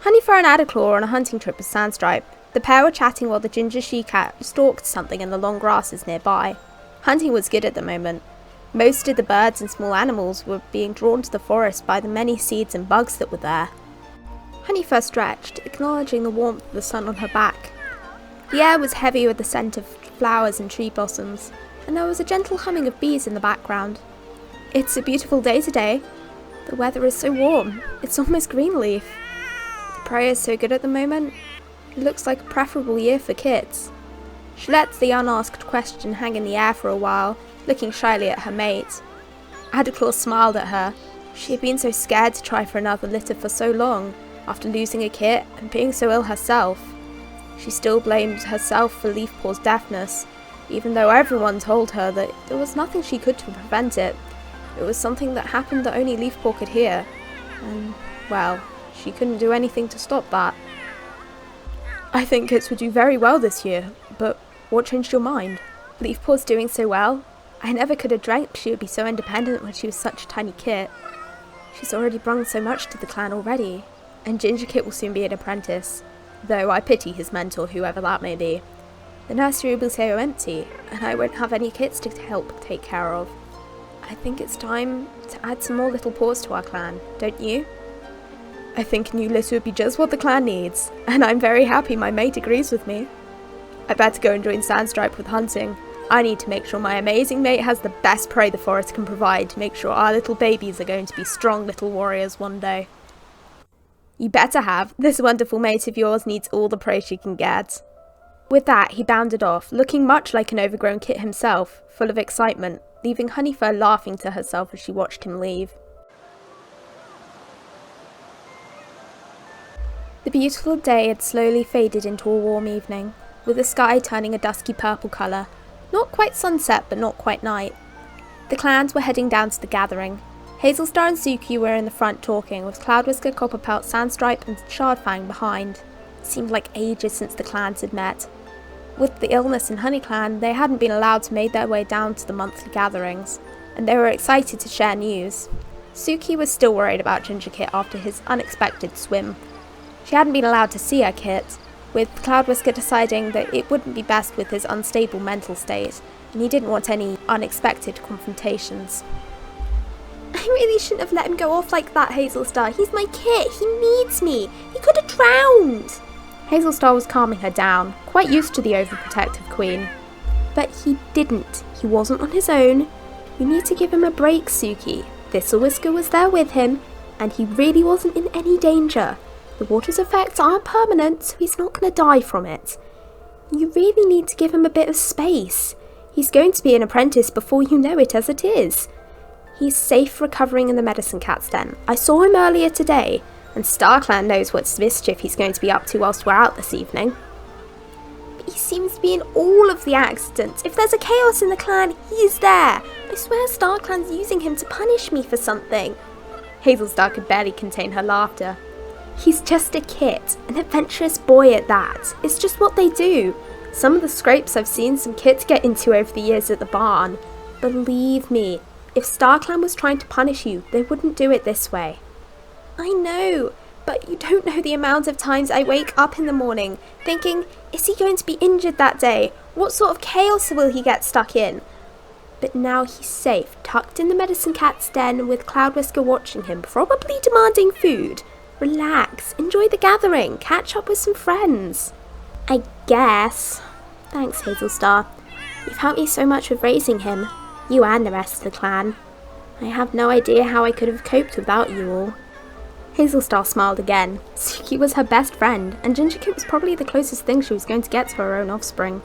Honeyfur and Adderclaw were on a hunting trip with Sandstripe. The pair were chatting while the ginger she-cat stalked something in the long grasses nearby. Hunting was good at the moment. Most of the birds and small animals were being drawn to the forest by the many seeds and bugs that were there. Honeyfur stretched, acknowledging the warmth of the sun on her back. The air was heavy with the scent of flowers and tree blossoms, and there was a gentle humming of bees in the background. It's a beautiful day today. The weather is so warm, it's almost greenleaf. The prairie is so good at the moment. It looks like a preferable year for kits. She let the unasked question hang in the air for a while, looking shyly at her mate. Adderclaw smiled at her. She had been so scared to try for another litter for so long, after losing a kit and being so ill herself. She still blamed herself for Leafpaw's deafness, even though everyone told her that there was nothing she could to prevent it. It was something that happened that only Leafpaw could hear, and, well, she couldn't do anything to stop that. I think kits would do very well this year, but what changed your mind? Leafpaw's doing so well. I never could have dreamt she would be so independent when she was such a tiny kit. She's already brought so much to the clan already, and Ginger Kit will soon be an apprentice, though I pity his mentor, whoever that may be. The nursery will be so empty, and I won't have any kits to help take care of. I think it's time to add some more little paws to our clan, don't you? I think a new litter would be just what the clan needs, and I'm very happy my mate agrees with me. I better go and join Sandstripe with hunting. I need to make sure my amazing mate has the best prey the forest can provide to make sure our little babies are going to be strong little warriors one day. You better have. This wonderful mate of yours needs all the praise she can get. With that, he bounded off, looking much like an overgrown kit himself, full of excitement, leaving Honeyfur laughing to herself as she watched him leave. The beautiful day had slowly faded into a warm evening, with the sky turning a dusky purple colour. Not quite sunset, but not quite night. The clans were heading down to the gathering. Hazelstar and Suki were in the front talking, with Cloudwhisker, Copperpelt, Sandstripe and Shardfang behind. It seemed like ages since the clans had met. With the illness in HoneyClan, they hadn't been allowed to make their way down to the monthly gatherings, and they were excited to share news. Suki was still worried about Ginger Kit after his unexpected swim. She hadn't been allowed to see her kit, with Cloudwhisker deciding that it wouldn't be best with his unstable mental state, and he didn't want any unexpected confrontations. I really shouldn't have let him go off like that, Hazelstar. He's my kit. He needs me. He could have drowned. Hazelstar was calming her down, quite used to the overprotective queen. But he didn't. He wasn't on his own. You need to give him a break, Suki. Thistlewhisker was there with him, and he really wasn't in any danger. The water's effects aren't permanent, so he's not going to die from it. You really need to give him a bit of space. He's going to be an apprentice before you know it as it is. He's safe recovering in the medicine cat's den. I saw him earlier today, and StarClan knows what mischief he's going to be up to whilst we're out this evening. But he seems to be in all of the accidents. If there's a chaos in the clan, he's there. I swear StarClan's using him to punish me for something. Hazelstar could barely contain her laughter. He's just a kit, an adventurous boy at that. It's just what they do. Some of the scrapes I've seen some kids get into over the years at the barn. Believe me, if StarClan was trying to punish you, they wouldn't do it this way. I know, but you don't know the amount of times I wake up in the morning thinking, is he going to be injured that day? What sort of chaos will he get stuck in? But now he's safe, tucked in the medicine cat's den with Cloudwhisker watching him, probably demanding food. Relax, enjoy the gathering, catch up with some friends. I guess. Thanks, Hazelstar. You've helped me so much with raising him, you and the rest of the clan. I have no idea how I could have coped without you all. Hazelstar smiled again. Suki was her best friend, and Ginger Kit was probably the closest thing she was going to get to her own offspring.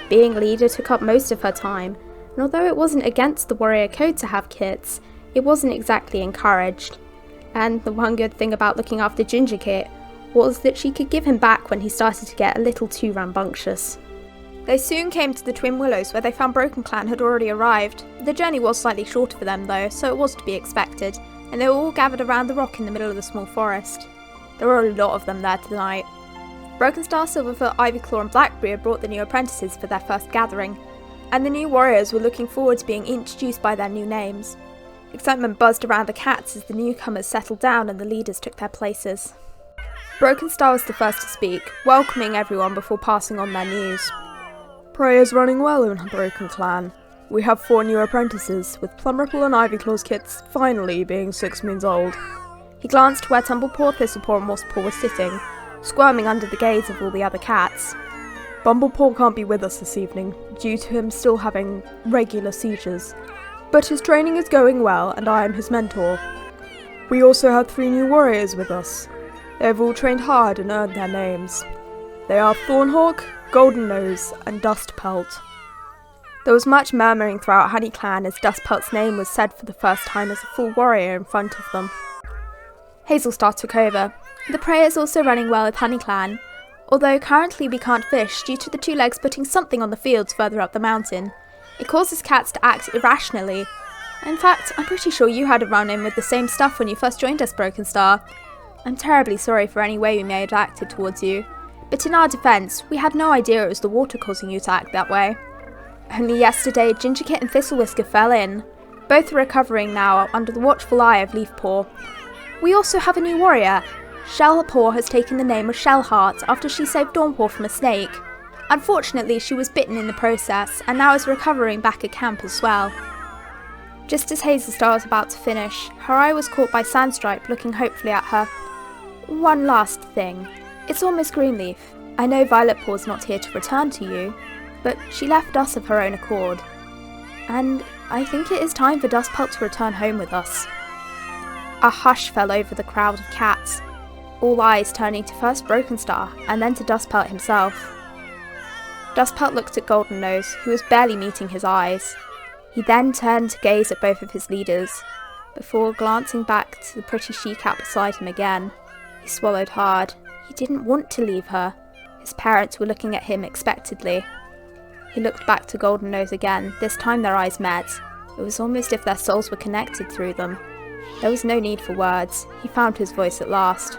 Being leader took up most of her time, and although it wasn't against the warrior code to have kits, it wasn't exactly encouraged. And the one good thing about looking after Ginger Kit was that she could give him back when he started to get a little too rambunctious. They soon came to the Twin Willows, where they found Broken Clan had already arrived. The journey was slightly shorter for them though, so it was to be expected, and they were all gathered around the rock in the middle of the small forest. There were a lot of them there tonight. Broken Star, Silverfoot, Ivyclaw and Blackberry had brought the new apprentices for their first gathering, and the new warriors were looking forward to being introduced by their new names. Excitement buzzed around the cats as the newcomers settled down and the leaders took their places. Broken Star was the first to speak, welcoming everyone before passing on their news. Prayer's running well in Broken Clan. We have 4 new apprentices, with Plumripple and Ivyclaw's kits finally being 6 moons old. He glanced to where Tumblepaw, Thistlepaw and Mosspaw were sitting, squirming under the gaze of all the other cats. Bumblepaw can't be with us this evening, due to him still having regular seizures. But his training is going well, and I am his mentor. We also have 3 new warriors with us. They have all trained hard and earned their names. They are Thornhawk, Goldennose, and Dustpelt. There was much murmuring throughout Honey Clan as Dustpelt's name was said for the first time as a full warrior in front of them. Hazelstar took over. The prey is also running well with Honey Clan, although currently we can't fish due to the 2 legs putting something on the fields further up the mountain. It causes cats to act irrationally. In fact, I'm pretty sure you had a run-in with the same stuff when you first joined us, Broken Star. I'm terribly sorry for any way we may have acted towards you, but in our defence, we had no idea it was the water causing you to act that way. Only yesterday, Gingerkit and Thistlewhisker fell in. Both are recovering now under the watchful eye of Leafpaw. We also have a new warrior. Shellpaw has taken the name of Shellheart after she saved Dawnpaw from a snake. Unfortunately, she was bitten in the process and now is recovering back at camp as well. Just as Hazelstar was about to finish, her eye was caught by Sandstripe looking hopefully at her. One last thing. It's almost Greenleaf. I know Violetpaw's not here to return to you, but she left us of her own accord. And I think it is time for Dustpelt to return home with us. A hush fell over the crowd of cats, all eyes turning to first Broken Star and then to Dustpelt himself. Dustpelt looked at Goldennose, who was barely meeting his eyes. He then turned to gaze at both of his leaders, before glancing back to the pretty she-cat beside him again. He swallowed hard. He didn't want to leave her. His parents were looking at him expectantly. He looked back to Goldennose again. This time their eyes met. It was almost as if their souls were connected through them. There was no need for words. He found his voice at last.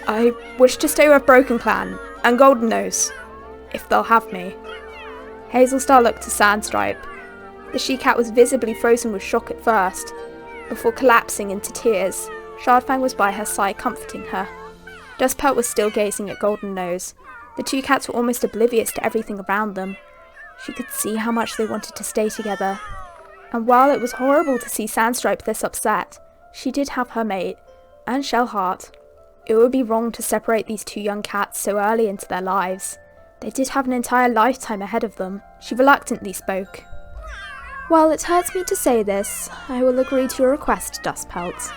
I wish to stay with Broken Clan, and Goldennose, if they'll have me. Hazelstar looked to Sandstripe. The she-cat was visibly frozen with shock at first, before collapsing into tears. Shardfang was by her side comforting her. Dustpelt was still gazing at Goldennose. The 2 cats were almost oblivious to everything around them. She could see how much they wanted to stay together. And while it was horrible to see Sandstripe this upset, she did have her mate, and Shellheart. It would be wrong to separate these 2 young cats so early into their lives. They did have an entire lifetime ahead of them. She reluctantly spoke. While it hurts me to say this, I will agree to your request, Dustpelt.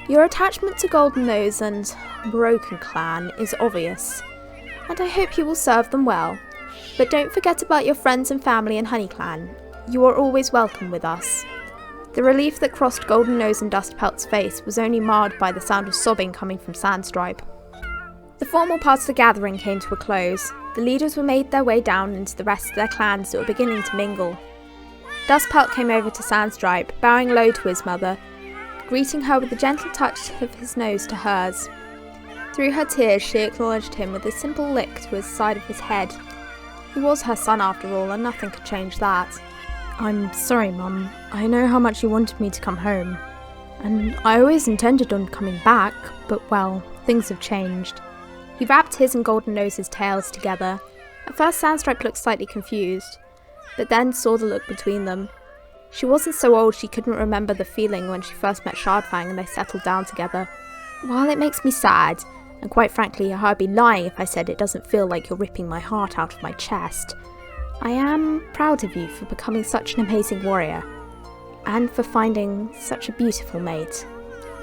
Your attachment to Goldennose and Broken Clan is obvious, and I hope you will serve them well. But don't forget about your friends and family in Honey Clan. You are always welcome with us. The relief that crossed Goldennose and Dustpelt's face was only marred by the sound of sobbing coming from Sandstripe. The formal part of the gathering came to a close. The leaders were made their way down into the rest of their clans that were beginning to mingle. Dustpelt came over to Sandstripe, bowing low to his mother, greeting her with a gentle touch of his nose to hers. Through her tears, she acknowledged him with a simple lick to his side of his head. He was her son after all, and nothing could change that. I'm sorry, Mum. I know how much you wanted me to come home. And I always intended on coming back, but well, things have changed. He wrapped his and Goldennose's tails together. At first Sandstripe looked slightly confused, but then saw the look between them. She wasn't so old she couldn't remember the feeling when she first met Shardfang and they settled down together. While it makes me sad, and quite frankly I'd be lying if I said it doesn't feel like you're ripping my heart out of my chest, I am proud of you for becoming such an amazing warrior, and for finding such a beautiful mate.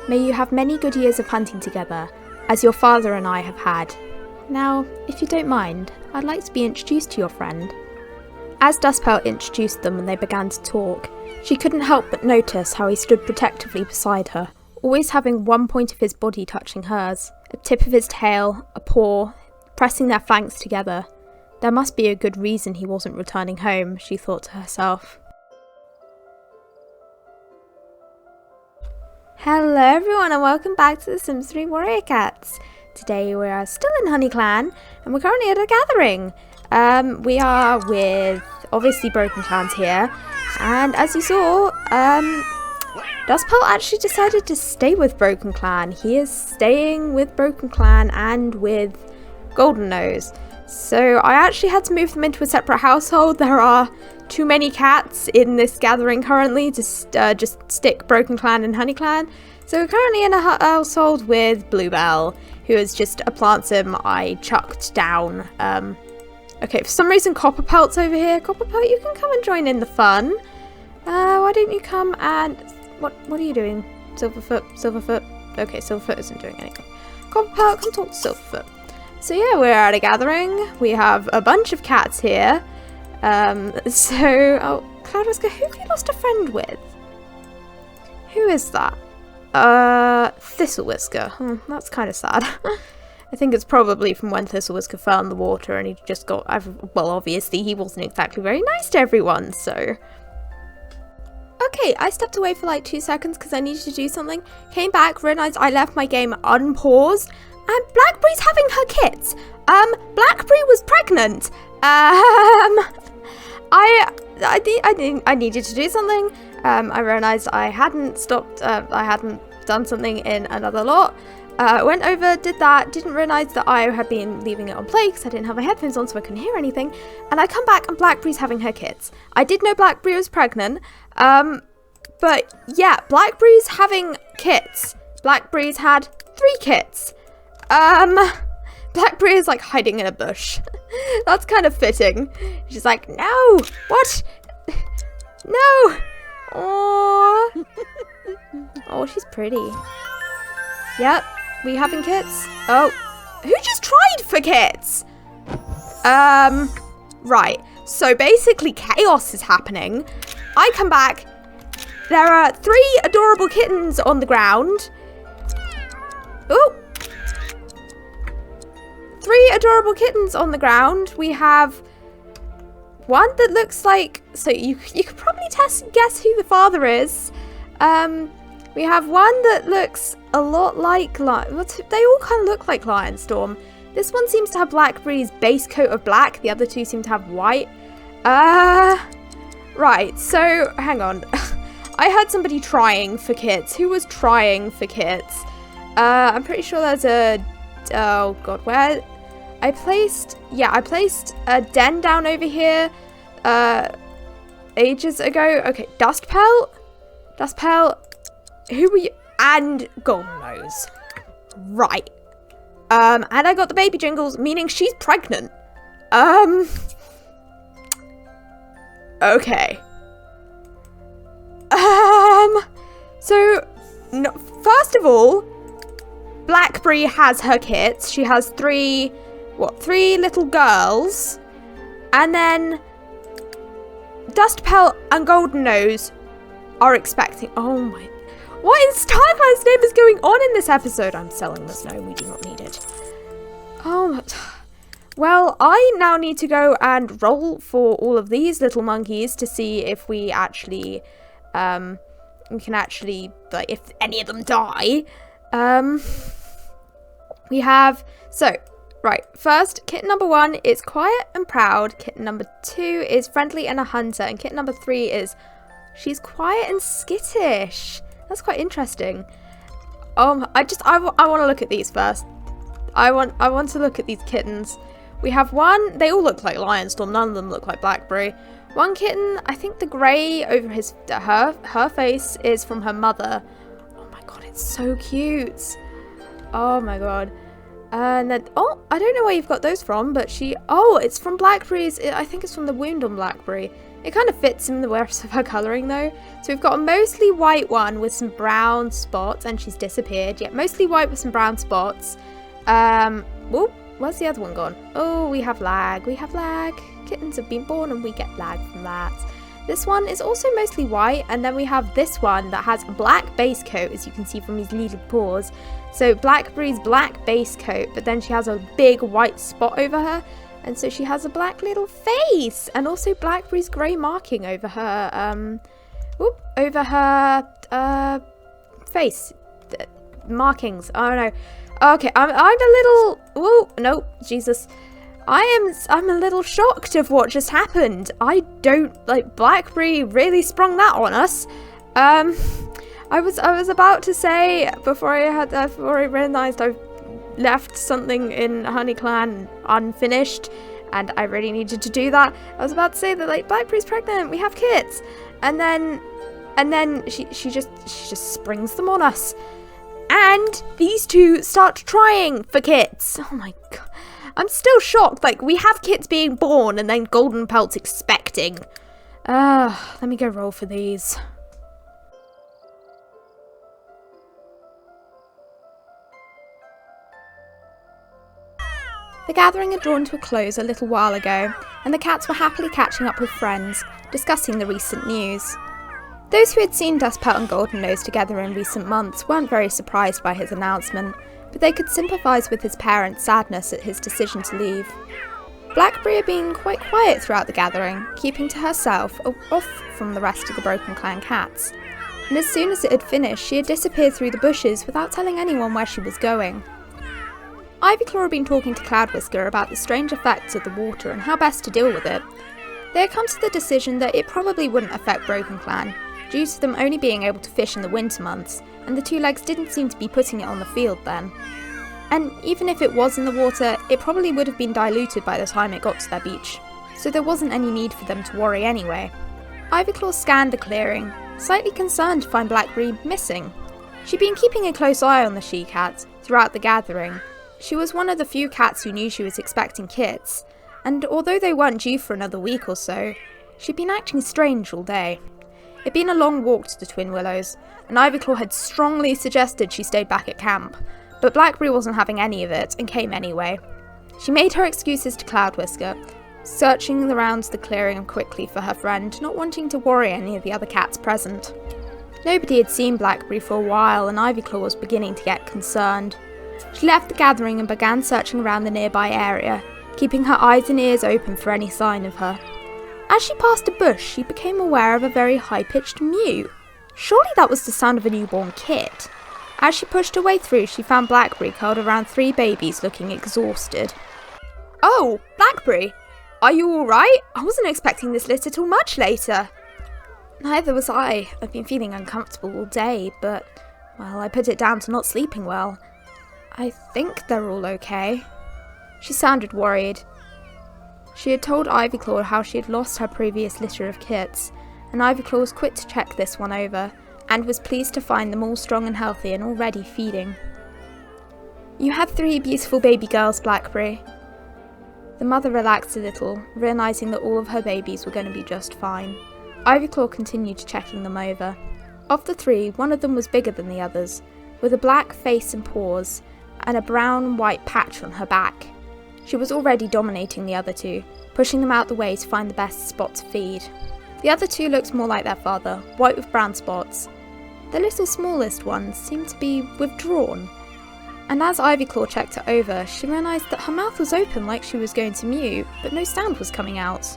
May you have many good years of hunting together, as your father and I have had. Now, if you don't mind, I'd like to be introduced to your friend. As Dustpelt introduced them and they began to talk, she couldn't help but notice how he stood protectively beside her, always having one point of his body touching hers, a tip of his tail, a paw, pressing their flanks together. There must be a good reason he wasn't returning home, she thought to herself. Hello everyone and welcome back to the Sims 3 Warrior Cats. Today we are still in Honey Clan and we're currently at a gathering. We are with obviously Broken Clans here, and as you saw, Dustpelt actually decided to stay with Broken Clan. He is staying with Broken Clan and with Golden Nose. So I actually had to move them into a separate household. There are too many cats in this gathering currently to just stick Broken Clan and Honey Clan. So we're currently in a household with Bluebell, who is just a plantum I chucked down. Okay, for some reason Copperpelt's over here. Copperpelt, you can come and join in the fun. Why don't you come and... What are you doing? Silverfoot? Okay, Silverfoot isn't doing anything. Copperpelt, come talk to Silverfoot. So yeah, we're at a gathering. We have a bunch of cats here. Oh, Cloud Whisker, who have you lost a friend with? Who is that? Thistle Whisker. That's kind of sad. I think it's probably from when Thistle Whisker fell in the water and he just got... Well, obviously he wasn't exactly very nice to everyone, so... Okay, I stepped away for like 2 seconds because I needed to do something. Came back, realised I left my game unpaused. And Blackberry's having her kids. Blackberry was pregnant. I needed to do something. I realised I hadn't stopped, I hadn't done something in another lot. Went over, did that, didn't realise that I had been leaving it on play because I didn't have my headphones on so I couldn't hear anything. And I come back and Blackberry's having her kids. I did know Blackberry was pregnant. But yeah, Blackberry's having kids. Blackberry's had 3 kids. Blackberry is like hiding in a bush. That's kind of fitting. She's like, no, what? No. Aww. Oh, she's pretty. Yep, we having kids? Oh, who just tried for kids? Right. So basically chaos is happening. I come back. There are 3 adorable kittens on the ground. Ooh. 3 adorable kittens on the ground. We have one that looks like... So you could probably guess who the father is. We have one that looks a lot like... They all kind of look like Lionstorm. This one seems to have Blackberry's base coat of black. The other 2 seem to have white. Right, so hang on. I heard somebody trying for kits. Who was trying for kits? I'm pretty sure there's a... Oh god, where... I placed a den down over here ages ago. Okay, Dustpelt, who were you? And Golden Nose. Right. And I got the baby jingles, meaning she's pregnant. Okay. So, no, first of all, Blackberry has her kits. She has 3 little girls. And then Dustpelt and Golden Nose are expecting... Oh my... What in Starclan's name is going on in this episode? I'm selling this. No, we do not need it. Oh, well, I now need to go and roll for all of these little monkeys to see if we actually... we can actually... Like, if any of them die. We have... So... Right, first, kitten number 1 is quiet and proud. Kitten number 2 is friendly and a hunter. And kitten number 3 is... She's quiet and skittish. That's quite interesting. I want to look at these first. I want to look at these kittens. We have one... They all look like Lionstorm. None of them look like Blackberry. One kitten, I think the grey over her face is from her mother. Oh my god, it's so cute. Oh my god. And then, oh, I don't know where you've got those from, but it's from Blackberry's, I think it's from the wound on Blackberry. It kind of fits in the rest of her colouring though. So we've got a mostly white one with some brown spots, and she's disappeared. Yeah, mostly white with some brown spots. Oh, where's the other one gone? Oh, we have lag. Kittens have been born and we get lag from that. This one is also mostly white, and then we have this one that has a black base coat, as you can see from his little paws. So Blackberry's black base coat, but then she has a big white spot over her, and so she has a black little face, and also Blackberry's grey marking over her, face. Markings. Oh no. Okay, I'm a little... Whoa, no, Jesus. I'm a little shocked of what just happened. I don't... Like, Blackberry really sprung that on us. I I was about to say, before I realised I left something in HoneyClan unfinished, and I really needed to do that. I was about to say that, like, Blackberry's pregnant, we have kids, and then she just springs them on us, and these two start trying for kids. Oh my god, I'm still shocked. Like, we have kids being born, and then Golden Pelt's expecting. Let me go roll for these. The gathering had drawn to a close a little while ago, and the cats were happily catching up with friends, discussing the recent news. Those who had seen Dustpelt and Goldennose together in recent months weren't very surprised by his announcement, but they could sympathise with his parents' sadness at his decision to leave. Blackberry had been quite quiet throughout the gathering, keeping to herself, off from the rest of the Broken Clan cats, and as soon as it had finished, she had disappeared through the bushes without telling anyone where she was going. Ivyclaw had been talking to Cloudwhisker about the strange effects of the water and how best to deal with it. They had come to the decision that it probably wouldn't affect Broken Clan, due to them only being able to fish in the winter months, and the two legs didn't seem to be putting it on the field then. And even if it was in the water, it probably would have been diluted by the time it got to their beach, so there wasn't any need for them to worry anyway. Ivyclaw scanned the clearing, slightly concerned to find Blackberry missing. She'd been keeping a close eye on the she-cat throughout the gathering. She was one of the few cats who knew she was expecting kits, and although they weren't due for another week or so, she'd been acting strange all day. It'd been a long walk to the Twin Willows, and Ivyclaw had strongly suggested she stayed back at camp, but Blackberry wasn't having any of it and came anyway. She made her excuses to Cloudwhisker, searching around the clearing quickly for her friend, not wanting to worry any of the other cats present. Nobody had seen Blackberry for a while, and Ivyclaw was beginning to get concerned. She left the gathering and began searching around the nearby area, keeping her eyes and ears open for any sign of her. As she passed a bush, she became aware of a very high-pitched mew. Surely that was the sound of a newborn kit. As she pushed her way through, she found Blackberry curled around 3 babies looking exhausted. "Oh, Blackberry! Are you alright? I wasn't expecting this litter till much later." "Neither was I. I've been feeling uncomfortable all day, but, well, I put it down to not sleeping well. I think they're all okay." She sounded worried. She had told Ivyclaw how she had lost her previous litter of kits, and Ivyclaw was quick to check this one over, and was pleased to find them all strong and healthy and already feeding. "You had 3 beautiful baby girls, Blackberry." The mother relaxed a little, realising that all of her babies were going to be just fine. Ivyclaw continued checking them over. Of the 3, one of them was bigger than the others, with a black face and paws, and a brown and white patch on her back. She was already dominating the other 2, pushing them out the way to find the best spot to feed. The other 2 looked more like their father, white with brown spots. The little smallest one seemed to be withdrawn, and as Ivyclaw checked her over, she realised that her mouth was open like she was going to mew, but no sound was coming out.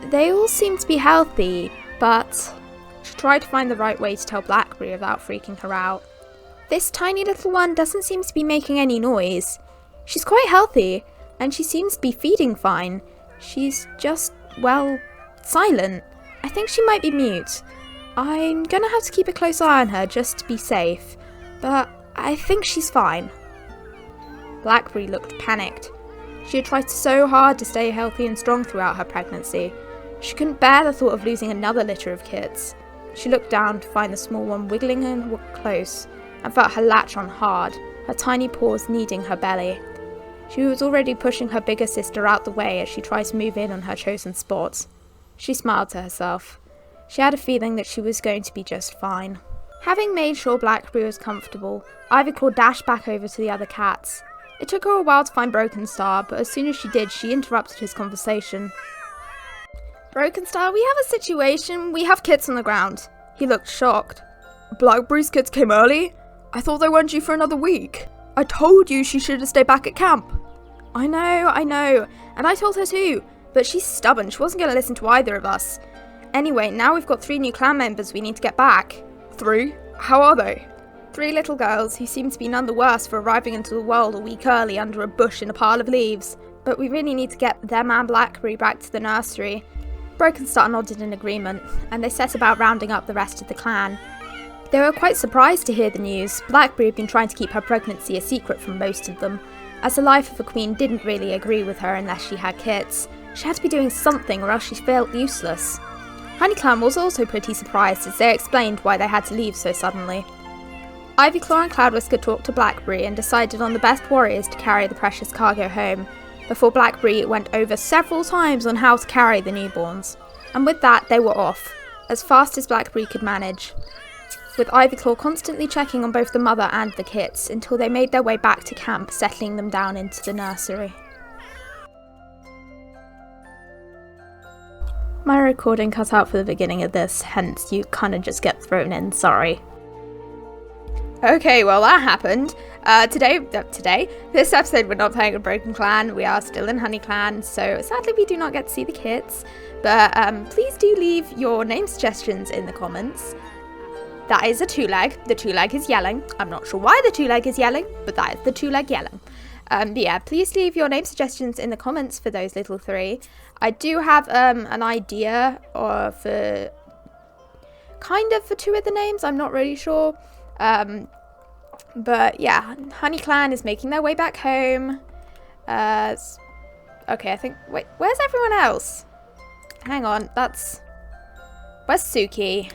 They all seemed to be healthy, but she tried to find the right way to tell Blackberry without freaking her out. "This tiny little one doesn't seem to be making any noise. She's quite healthy, and she seems to be feeding fine. She's just, well, silent. I think she might be mute. I'm gonna have to keep a close eye on her just to be safe, but I think she's fine." Blackberry looked panicked. She had tried so hard to stay healthy and strong throughout her pregnancy. She couldn't bear the thought of losing another litter of kits. She looked down to find the small one wiggling her close, and felt her latch on hard, her tiny paws kneading her belly. She was already pushing her bigger sister out the way as she tried to move in on her chosen spot. She smiled to herself. She had a feeling that she was going to be just fine. Having made sure Blackberry was comfortable, Ivyclaw dashed back over to the other cats. It took her a while to find Broken Star, but as soon as she did, she interrupted his conversation. "Broken Star, we have a situation. We have kits on the ground." He looked shocked. "Blackberry's kids came early? I thought they weren't due for another week. I told you she should have stayed back at camp." I know, and I told her too, but she's stubborn. She wasn't going to listen to either of us. Anyway, now we've got 3 new clan members we need to get back. 3? How are they? 3 little girls who seem to be none the worse for arriving into the world a week early under a bush in a pile of leaves. But we really need to get them and Blackberry back to the nursery. Broken Star nodded in agreement, and they set about rounding up the rest of the clan. They were quite surprised to hear the news. Blackberry had been trying to keep her pregnancy a secret from most of them, as the life of a queen didn't really agree with her unless she had kits. She had to be doing something or else she felt useless. Honeyclan was also pretty surprised as they explained why they had to leave so suddenly. Ivyclaw and Cloudwhisker talked to Blackberry and decided on the best warriors to carry the precious cargo home, before Blackberry went over several times on how to carry the newborns. And with that, they were off, as fast as Blackberry could manage, with Ivyclaw constantly checking on both the mother and the kits until they made their way back to camp, settling them down into the nursery. My recording cut out for the beginning of this, hence you kind of just get thrown in, sorry. Okay, well that happened. Today, this episode we're not playing a Broken Clan, we are still in Honey Clan, so sadly we do not get to see the kits, but please do leave your name suggestions in the comments. That is a two-leg. The two-leg is yelling. I'm not sure why the two-leg is yelling, but that is the two-leg yelling. But yeah, please leave your name suggestions in the comments for those little three. I do have an idea for two of the names. I'm not really sure. But yeah, Honey Clan is making their way back home. Okay, I think... Wait, where's everyone else? Hang on, where's Suki?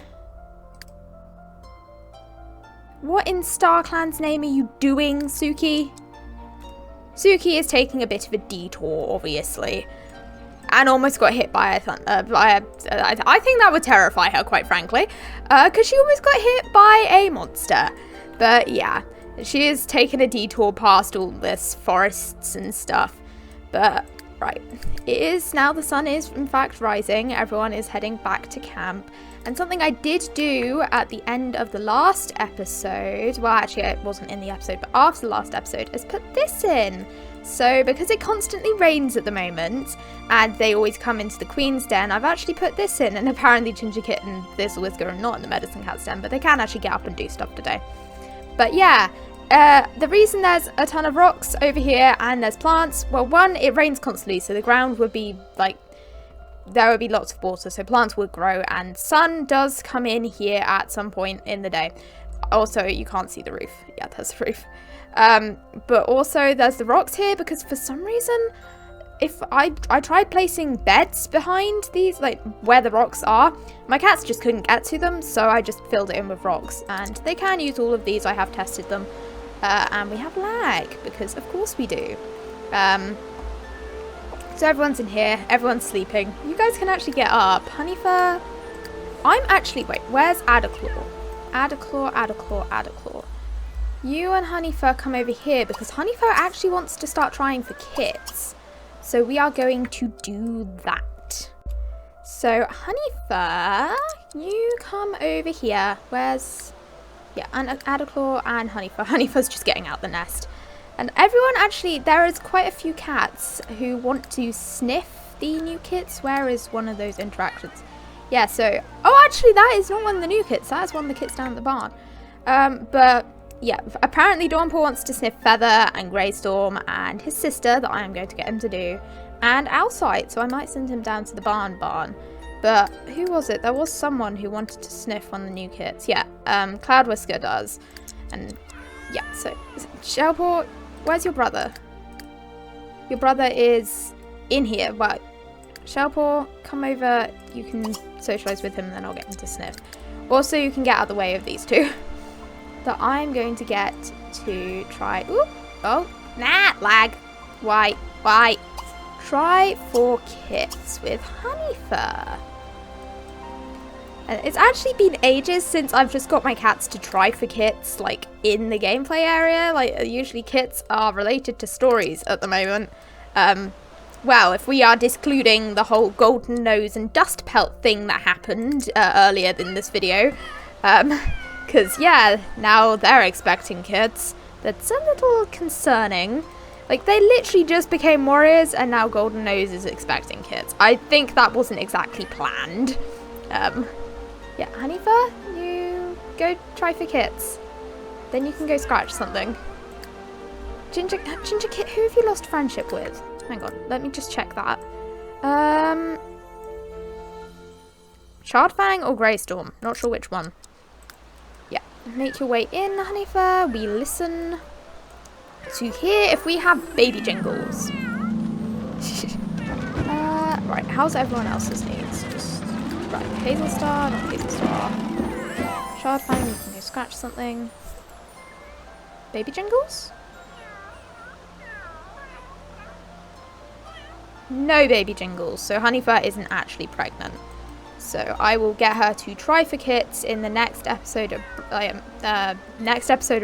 What in Star Clan's name are you doing, Suki? Suki is taking a bit of a detour, obviously. And almost got hit by I think that would terrify her, quite frankly. Because she almost got hit by a monster. But yeah, she is taking a detour past all this forests and stuff. But, right. It is now the sun is, in fact, rising. Everyone is heading back to camp. And something I did do at the end of the last episode, well actually it wasn't in the episode, but after the last episode, is put this in. So because it constantly rains at the moment, and they always come into the Queen's Den, I've actually put this in, and apparently Ginger Kit and Thistlewhisker are not in the Medicine Cat's Den, but they can actually get up and do stuff today. But yeah, the reason there's a ton of rocks over here and there's plants, well one, it rains constantly, so the ground would be like, there would be lots of water, so plants would grow, and sun does come in here at some point in the day. Also, you can't see the roof. Yeah, there's the roof. But also, there's the rocks here, because for some reason, if I tried placing beds behind these, like, where the rocks are, my cats just couldn't get to them, so I just filled it in with rocks, and they can use all of these, I have tested them. And we have lag, because of course we do. So everyone's in here, everyone's sleeping. You guys can actually get up. Honeyfur, wait, where's Adderclaw? Adderclaw. You and Honeyfur come over here because Honeyfur actually wants to start trying for kits. So we are going to do that. So Honeyfur, you come over here. Where's... Yeah, and Adderclaw and Honeyfur. Honeyfur's just getting out the nest. And everyone actually, there is quite a few cats who want to sniff the new kits. Where is one of those interactions? Yeah, so, oh, actually, that is not one of the new kits. That is one of the kits down at the barn. But, yeah, apparently Dawnpaw wants to sniff Feather and Greystorm and his sister, that I am going to get him to do, and Owlsight, so I might send him down to the barn. But, who was it? There was someone who wanted to sniff one of the new kits. Yeah, Cloudwhisker does. And, yeah, so, Shellpaw... Where's your brother? Your brother is in here. Well, Shellpaw, come over. You can socialise with him and then I'll get him to sniff. Also, you can get out of the way of these two. That I'm going to get to try... Ooh, oh, nah, lag. Why? Try for kits with Honeyfur. And it's actually been ages since I've just got my cats to try for kits, like, in the gameplay area. Like, usually kits are related to stories at the moment. Well, if we are discluding the whole golden nose and dust pelt thing that happened earlier in this video. Because, yeah, now they're expecting kits. That's a little concerning. Like, they literally just became warriors, and now Golden Nose is expecting kits. I think that wasn't exactly planned. Yeah, Honeyfur, you go try for kits. Then you can go scratch something. Ginger Kit, who have you lost friendship with? Hang on, let me just check that. Shardfang or Greystorm? Not sure which one. Yeah, make your way in, Honeyfur. We listen to hear if we have baby jingles. Right, how's everyone else's needs? Just, right, Hazel Star, not Hazel Star. Shardfang, you can go scratch something. Baby jingles? No baby jingles, so Honeyfur isn't actually pregnant. So I will get her to try for kits in the next episode of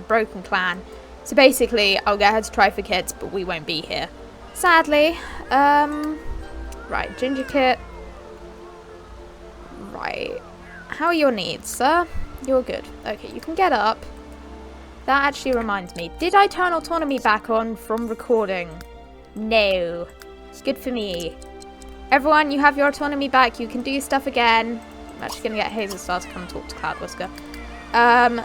Broken Clan. So basically, I'll get her to try for kits, but we won't be here. Sadly. Right, Ginger Kit. Right. How are your needs, sir? You're good. Okay, you can get up. That actually reminds me. Did I turn autonomy back on from recording? No. Good for me. Everyone, you have your autonomy back. You can do stuff again. I'm actually going to get Hazel Star to come talk to Cloud Whisker. And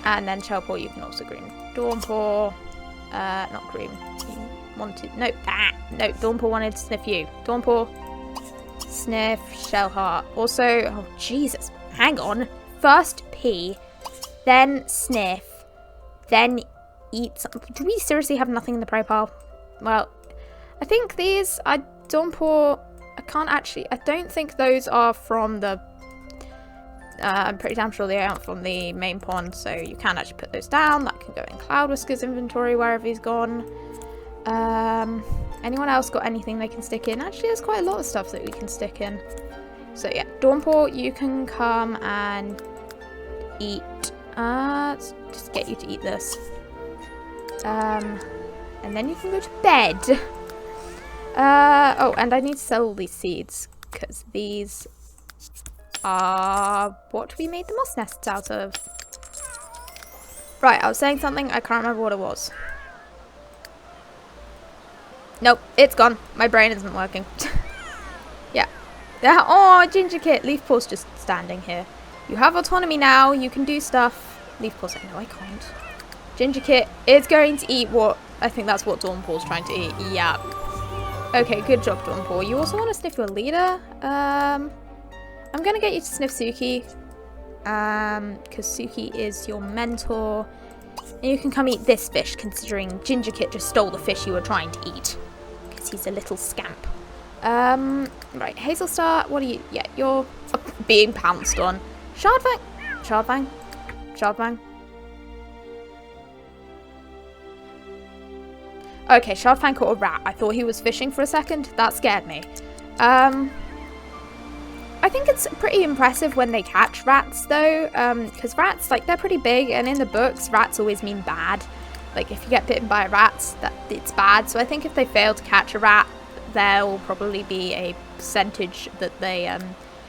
then Shellpaw, you can also green. Dawnpaw. Not green. You wanted... No. No. Dawnpaw wanted to sniff you. Dawnpaw. Sniff. Shellheart. Also... Oh, Jesus. Hang on. First pee. Then sniff. Then eat some... Do we seriously have nothing in the prey pile? Well, I think these... Dawnpaw... I can't actually... I don't think those are from the... I'm pretty damn sure they aren't from the main pond, so you can actually put those down. That can go in Cloud Whisker's inventory wherever he's gone. Anyone else got anything they can stick in? Actually, there's quite a lot of stuff that we can stick in. So yeah, Dawnpaw, you can come and eat. Let's just get you to eat this. And then you can go to bed. Oh, and I need to sell all these seeds, because these are what we made the moss nests out of. Right, I was saying something, I can't remember what it was. Nope, it's gone. My brain isn't working. Yeah. Oh, Ginger Kit. Leaf Paw's just standing here. You have autonomy now, you can do stuff. Leaf Paw's like, no, I can't. Ginger Kit is going to eat what... I think that's what Dawnpaw's trying to eat. Yeah. Okay, good job, Dawnpaw. You also want to sniff your leader. I'm going to get you to sniff Suki. Because Suki is your mentor. And you can come eat this fish, considering Ginger Kit just stole the fish you were trying to eat. Because he's a little scamp. Right, Hazel Star, what are you... Yeah, you're being pounced on. Shardfang. Shardfang. Shardfang. Okay, Shardfang caught a rat. I thought he was fishing for a second. That scared me. I think it's pretty impressive when they catch rats, though. Because rats, like, they're pretty big. And in the books, rats always mean bad. Like, if you get bitten by a rat, it's bad. So I think if they fail to catch a rat, there will probably be a percentage that they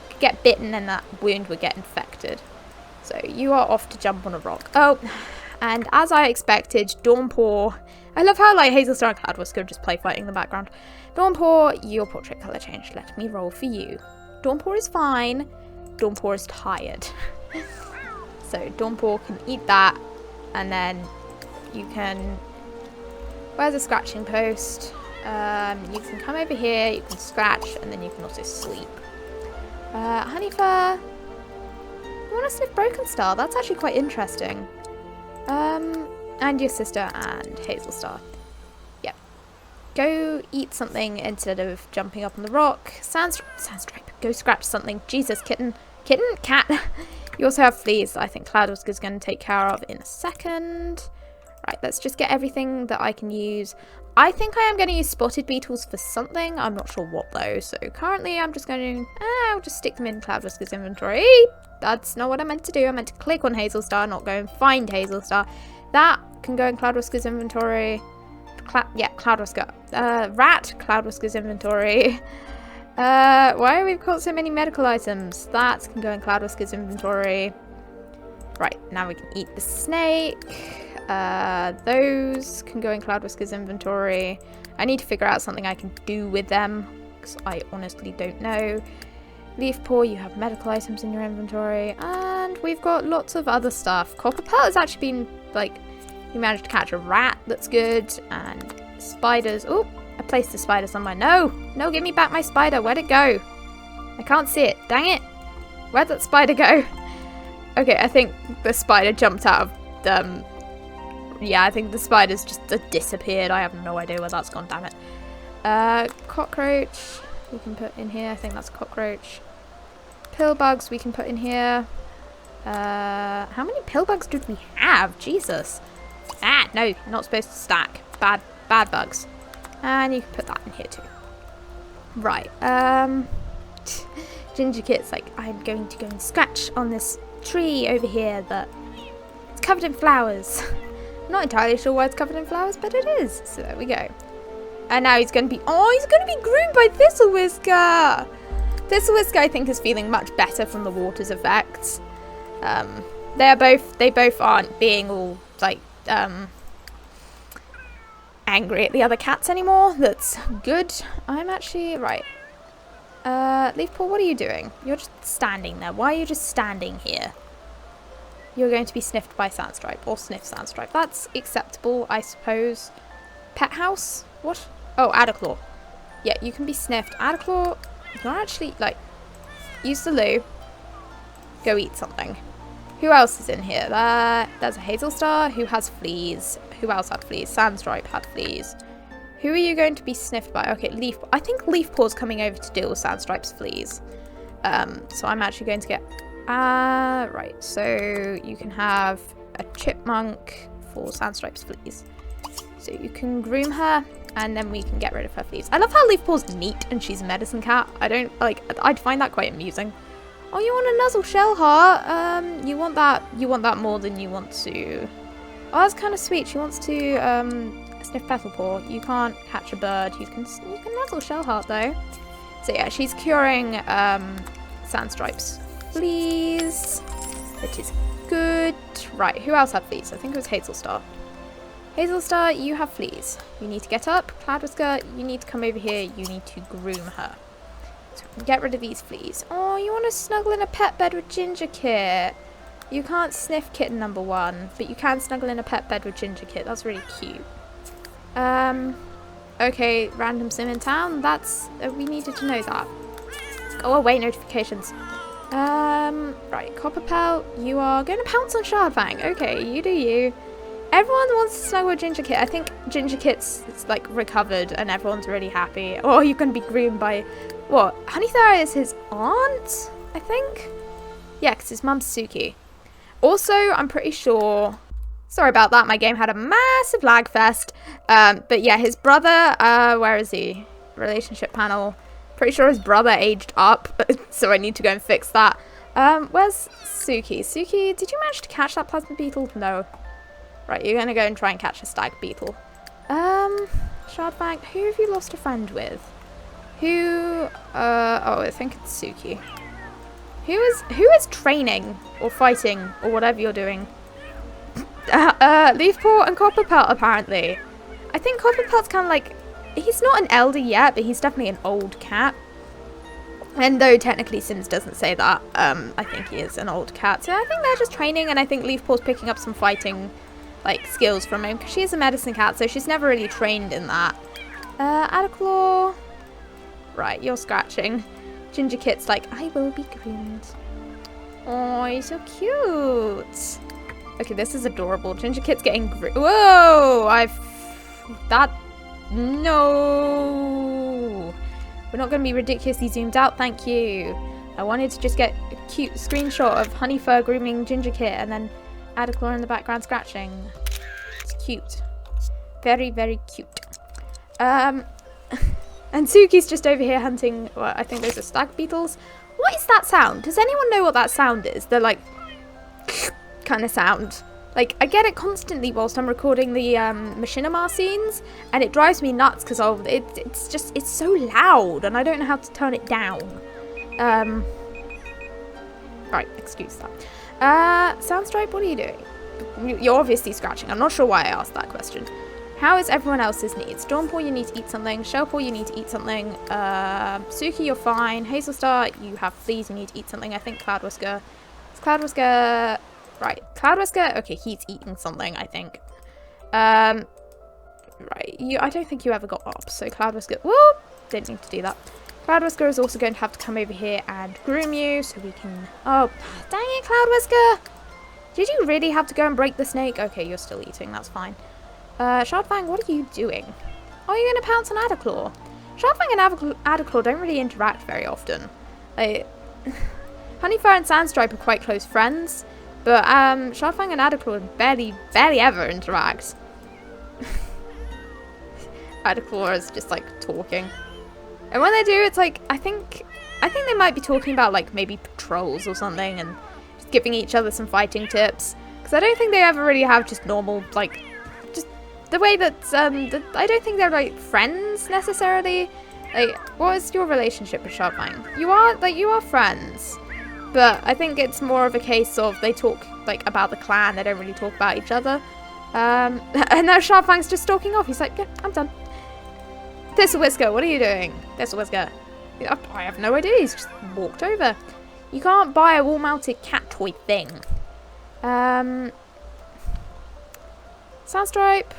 could get bitten and that wound would get infected. So you are off to jump on a rock. Oh, and as I expected, Dawnpaw... I love how, like, Hazel Star and Cloud Whisker just play fighting in the background. Dawnpaw, your portrait colour changed. Let me roll for you. Dawnpaw is fine. Dawnpaw is tired. So Dawnpaw can eat that, and then you can... Where's a scratching post? You can come over here, you can scratch, and then you can also sleep. Honeyfur, you want to sniff Broken Star? That's actually quite interesting. And your sister and Hazel Star. Yep. Go eat something instead of jumping up on the rock. Sandstripe, go scratch something. Jesus, kitten. Kitten? Cat. You also have fleas that I think Cloud Whisker's going to take care of in a second. Right, let's just get everything that I can use. I think I am going to use spotted beetles for something. I'm not sure what though. So currently I'm just going to... I'll just stick them in Cloud Whisker's inventory. That's not what I meant to do. I meant to click on Hazel Star, not go and find Hazel Star. That can go in Cloud Whisker's inventory. Yeah, Cloud Whisker. Rat, Cloud Whisker's inventory. Why have we got so many medical items? That can go in Cloud Whisker's inventory. Right, now we can eat the snake. Those can go in Cloud Whisker's inventory. I need to figure out something I can do with them, because I honestly don't know. Leaf Paw, you have medical items in your inventory. And we've got lots of other stuff. Copper Pearl has actually been, like, we managed to catch a rat. That's good. And spiders. Oh, I placed the spider somewhere. No, no, give me back my spider. Where'd it go? I can't see it. Dang it. Where'd that spider go? Okay, I think the spider jumped out of yeah, I think the spider's just disappeared. I have no idea where that's gone, damn it. Cockroach we can put in here. I think that's a cockroach. Pill bugs we can put in here. How many pill bugs did we have? Jesus. Ah, no, you're not supposed to stack. Bad bugs. And you can put that in here too. Right, Ginger Kit's like, I'm going to go and scratch on this tree over here that it's covered in flowers. I'm not entirely sure why it's covered in flowers, but it is. So there we go. And now he's going to be, he's going to be groomed by Thistle Whisker. Thistle Whisker, I think, is feeling much better from the water's effects. They both aren't being all like angry at the other cats anymore. That's good. I'm actually right. Leafpaw, what are you doing? You're just standing there. Why are you just standing here? You're going to be sniffed by Sandstripe, or sniff Sandstripe. That's acceptable, I suppose. Pet house? What? Oh, Adderclaw. Yeah, you can be sniffed. Adderclaw, you're actually, like, use the loo. Go eat something. Who else is in here? There's a Hazelstar who has fleas. Who else had fleas? Sandstripe had fleas. Who are you going to be sniffed by? Okay, Leafpaw. I think Leafpaw's coming over to deal with Sandstripe's fleas. So I'm actually going to get... right. So you can have a chipmunk for Sandstripe's fleas. So you can groom her, and then we can get rid of her fleas. I love how Leafpaw's neat and she's a medicine cat. I'd find that quite amusing. Oh, you want a nuzzle shell heart? You want that more than you want to... Oh, that's kind of sweet. She wants to, sniff Petalpaw. You can't catch a bird. You can nuzzle shell heart, though. So yeah, she's curing, Sandstripe's fleas, which is good. Right, who else had fleas? I think it was Hazelstar. Hazelstar, you have fleas. You need to get up. Cloudwhisker, you need to come over here. You need to groom her. So we can get rid of these fleas. Oh, you want to snuggle in a pet bed with Ginger Kit? You can't sniff kitten number 1, but you can snuggle in a pet bed with Ginger Kit. That's really cute. Okay, random sim in town. That's, we needed to know that. Go away, notifications. Right, Copperpelt, you are going to pounce on Shardfang. Okay, you do you. Everyone wants to snuggle with Ginger Kit. I think Ginger Kit's like recovered and everyone's really happy. Oh, you're going to be groomed by, what? Honeythara is his aunt, I think? Yeah, because his mum's Suki. Also, I'm pretty sure... Sorry about that, my game had a massive lag fest. But yeah, his brother, where is he? Relationship panel. Pretty sure his brother aged up, so I need to go and fix that. Where's Suki? Suki, did you manage to catch that plasma beetle? No. Right, you're going to go and try and catch a stag beetle. Shardfang, who have you lost a friend with? Who, oh, I think it's Suki. Who is training or fighting or whatever you're doing? Leafpaw and Copperpelt, apparently. I think Copperpelt's kind of like, he's not an elder yet, but he's definitely an old cat. And though technically Sims doesn't say that, I think he is an old cat. So I think they're just training, and I think Leafpaw's picking up some fighting, like, skills from him, because she is a medicine cat, so she's never really trained in that. Adderclaw. Right, you're scratching. Ginger Kit's like, I will be groomed. Oh, you're so cute. Okay, this is adorable. Ginger Kit's getting whoa! No! We're not going to be ridiculously zoomed out, thank you. I wanted to just get a cute screenshot of Honeyfur grooming Ginger Kit and then Adderclaw in the background scratching. It's cute. Very, very cute. And Suki's just over here hunting, well, I think those are stag beetles. What is that sound? Does anyone know what that sound is? The, like, kind of sound. Like, I get it constantly whilst I'm recording the machinima scenes, and it drives me nuts because it's so loud, and I don't know how to turn it down. Right, excuse that. Soundstripe, what are you doing? You're obviously scratching. I'm not sure why I asked that question. How is everyone else's needs? Stormpaw, you need to eat something. Shellpaw, you need to eat something. Suki, you're fine. Hazelstar, you have fleas, you need to eat something. I think Cloudwhisker. Is Cloudwhisker... Right, Cloudwhisker, okay, he's eating something, I think. Right, I don't think you ever got up, so Cloudwhisker, whoop, didn't need to do that. Cloud Whisker is also going to have to come over here and groom you so we can... Oh, dang it, Cloud Whisker! Did you really have to go and break the snake? Okay, you're still eating, that's fine. Shardfang, what are you doing? Oh, you're going to pounce on Adderclaw. Shardfang and Adderclaw don't really interact very often. Like, Honeyfur and Sandstripe are quite close friends, but Shardfang and Adderclaw barely ever interact. Adderclaw is just like talking. And when they do, it's like, I think they might be talking about like maybe patrols or something and just giving each other some fighting tips. Because I don't think they ever really have just normal, like, just the way that, I don't think they're like friends necessarily. Like, what is your relationship with Shardfang? You are friends. But I think it's more of a case of they talk like about the clan, they don't really talk about each other. And now Shardfang's just stalking off. He's like, yeah, I'm done. Thistle Whisker, what are you doing? Thistle Whisker. I have no idea, he's just walked over. You can't buy a wall-mounted cat toy thing. Sandstripe,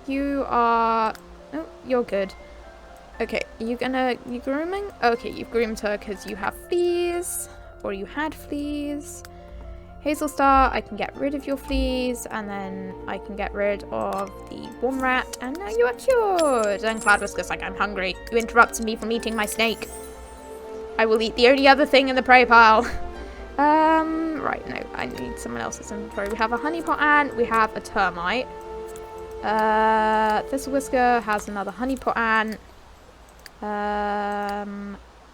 you are... Oh, you're good. Okay, you grooming? Okay, you've groomed her because you have fleas. Or you had fleas. Hazelstar, I can get rid of your fleas, and then I can get rid of the warm rat, and now you are cured! And Cloud Whisker's like, I'm hungry. You interrupted me from eating my snake. I will eat the only other thing in the prey pile. Right, no, I need someone else's inventory. We have a honeypot ant, we have a termite. Thistle Whisker has another honeypot ant.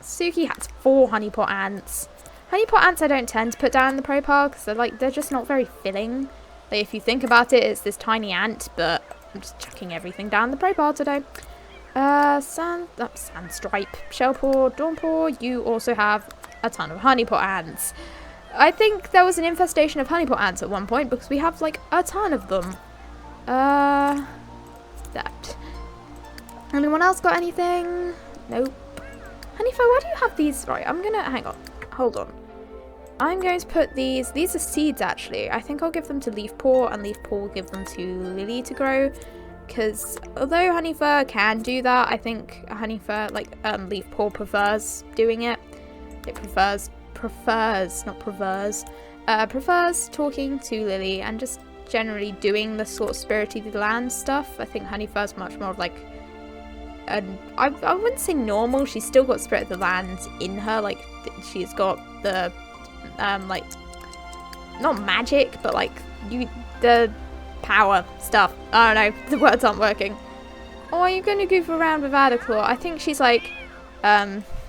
Suki has 4 honeypot ants. Honeypot ants I don't tend to put down in the prey pile because they're just not very filling. Like, if you think about it, it's this tiny ant, but I'm just chucking everything down the prey pile today. Sandstripe, Shellpaw, Dawnpaw, you also have a ton of honeypot ants. I think there was an infestation of honeypot ants at one point because we have like a ton of them. That. Anyone else got anything? Nope. Honeyfur, why do you have these? Right, I'm gonna, hang on, hold on. I'm going to put these are seeds actually. I think I'll give them to Leafpaw and Leafpaw will give them to Lily to grow. Because although Honeyfur can do that, I think Honeyfur, like Leafpaw prefers doing it. It prefers talking to Lily and just generally doing the sort of Spirit of the Land stuff. I think Honeyfur's much more of like, I wouldn't say normal, she's still got Spirit of the Land in her, like she's got the, like, not magic, but like, the power stuff. I don't know, the words aren't working. Oh, are you going to goof around with Adderclaw? I think she's like,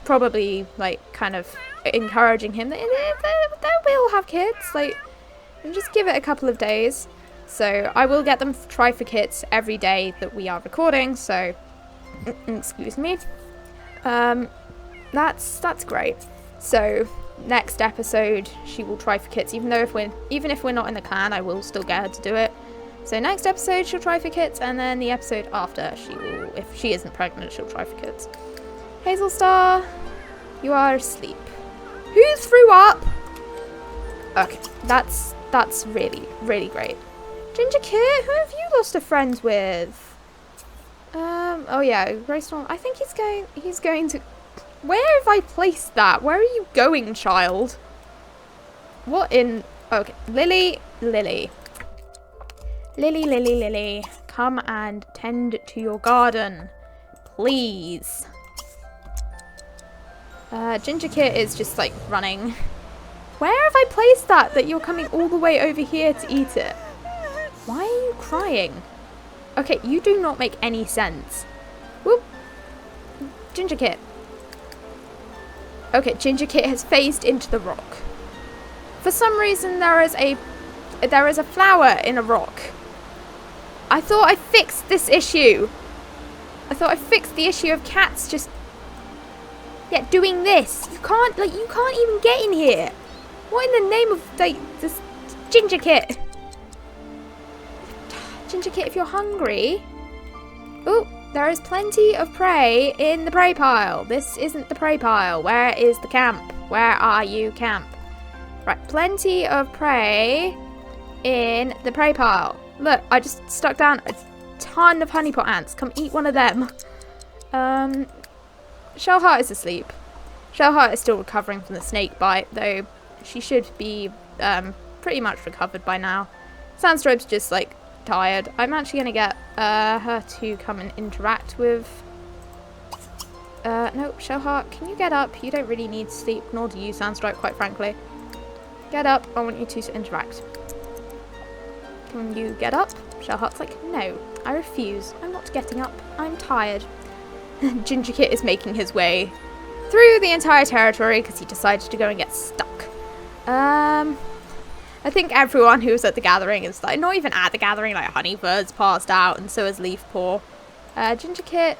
probably like kind of encouraging him that they will have kids, like, and just give it a couple of days. So I will get them try for kits every day that we are recording, so excuse me. That's great. So next episode she will try for kits, even if we're not in the clan, I will still get her to do it. So next episode she'll try for kits, and then the episode after she will, if she isn't pregnant, she'll try for kits. Hazelstar, you are asleep. Who threw up? Okay, that's really, really great. Ginger Kit, who have you lost a friend with? Oh yeah, Greystorm. I think he's going to... Where have I placed that? Where are you going, child? What in... Okay, Lily. Lily, come and tend to your garden, please. Ginger Kit is just like running. Where have I placed that you're coming all the way over here to eat it? Why are you crying? Okay, you do not make any sense. Whoop. Ginger Kit. Okay, Ginger Kit has phased into the rock. For some reason there is a flower in a rock. I thought I fixed this issue. I thought I fixed the issue of cats just doing this. You can't even get in here. What in the name of this Ginger Kit? Ginger Kit, if you're hungry. Oh, there is plenty of prey in the prey pile. This isn't the prey pile. Where is the camp? Where are you, camp? Right, plenty of prey in the prey pile. Look, I just stuck down a ton of honeypot ants. Come eat one of them. Shellheart is asleep. Shellheart is still recovering from the snake bite, though she should be pretty much recovered by now. Sandstrope's just like tired. I'm actually going to get her to come and interact with... no, Shellheart, can you get up? You don't really need sleep, nor do you, Sandstrope, quite frankly. Get up, I want you two to interact. Can you get up? Shellheart's like, no, I refuse. I'm not getting up. I'm tired. Gingerkit is making his way through the entire territory because he decided to go and get stuck. I think everyone who was at the gathering is like, not even at the gathering, like Honeybird's passed out and so is Leafpaw. Gingerkit,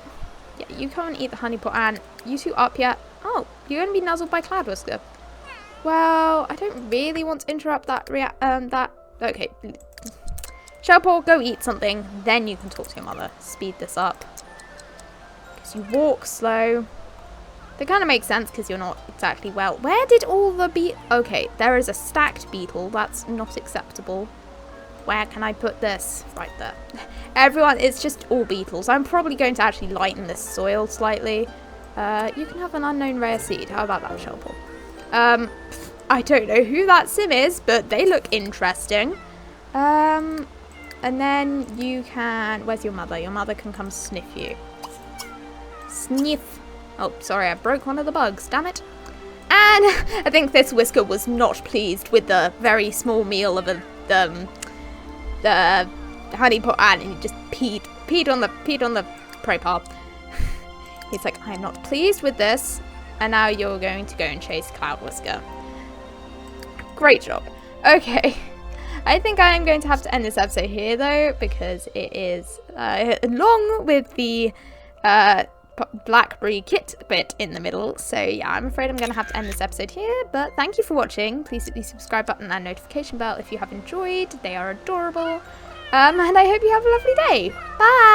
yeah, you come and eat the honeypot, and you two up yet? Oh, you're going to be nuzzled by Cloudwhisker. Well, I don't really want to interrupt that okay. Shellpaw, go eat something, then you can talk to your mother. Speed this up. Because you walk slow. That kind of makes sense because you're not exactly well. Where did all the okay, there is a stacked beetle. That's not acceptable. Where can I put this? Right there. Everyone, it's just all beetles. I'm probably going to actually lighten this soil slightly. You can have an unknown rare seed. How about that, Shellpaw? I don't know who that sim is, but they look interesting. And then you can... Where's your mother? Your mother can come sniff you. Sniff. Oh, sorry, I broke one of the bugs. Damn it. And I think this Whisker was not pleased with the very small meal of the honeypot, and he just peed on the prey paw. He's like, I'm not pleased with this. And now you're going to go and chase Cloudwhisker. Great job. Okay. I think I am going to have to end this episode here, though, because it is long with the Blackberry kit bit in the middle. So, yeah, I'm afraid I'm going to have to end this episode here. But thank you for watching. Please hit the subscribe button and notification bell if you have enjoyed. They are adorable. And I hope you have a lovely day. Bye!